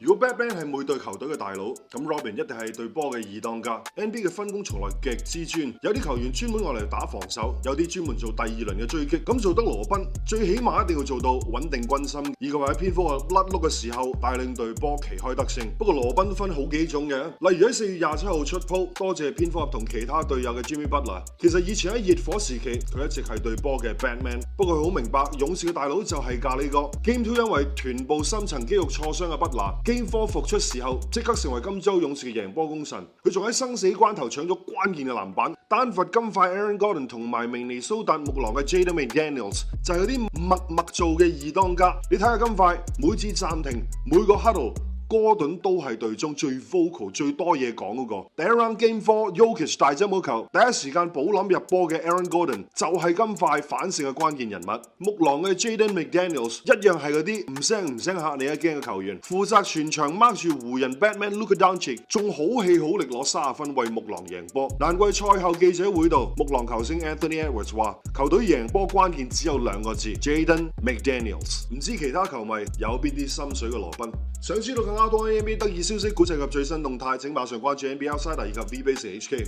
如果 Batman 係每隊球隊嘅大佬，咁 Robin 一定係隊波嘅二當家。NBA 嘅分工從來極之專，有啲球員專門愛嚟打防守，有啲專門做第二輪嘅追擊。咁做得羅賓，最起碼一定要做到穩定軍心，以及喺蝙蝠俠甩碌嘅時候帶領隊波旗開得勝。不過羅賓分好幾種嘅，例如喺4月27號出 po， 多謝蝙蝠俠同其他隊友嘅 Jimmy Butler。其實以前喺熱火時期，佢一直係隊波嘅 Batman。不過佢好明白勇士嘅大佬就係咖喱哥。Game 2因為臀部深層肌肉挫傷嘅 Butler。Game 4復出時候，即刻成為金州勇士嘅贏波功臣。佢仲喺生死關頭搶咗關鍵嘅籃板，單罰金塊 Aaron Gordon 同埋明尼蘇達木狼嘅 Jaden McDaniels， 就係嗰啲默默做嘅二當家。你睇下金塊，每次暫停，每個 huddle。哥頓都係隊中最 vocal 最多嘢講嗰個。第一 round Game 4 Jokic 大針嗰球，第一時間補籃入波嘅 Aaron Gordon 就係金塊反勝嘅關鍵人物。木狼嘅 Jaden McDaniels 一樣係嗰啲唔聲嚇你一驚嘅球員，負責全場 mark 住湖人 Batman Luka Doncic， 仲好氣好力攞30分為木狼贏波。難怪賽後記者會度，木狼球星 Anthony Edwards 話：球隊贏波關鍵只有2個字 Jaden McDaniels。唔知其他球迷有邊啲心水嘅羅賓？想知道更加多 NBA 得意消息、股際及最新動態，請馬上關注 NBA Outsider 以及 VBase HK。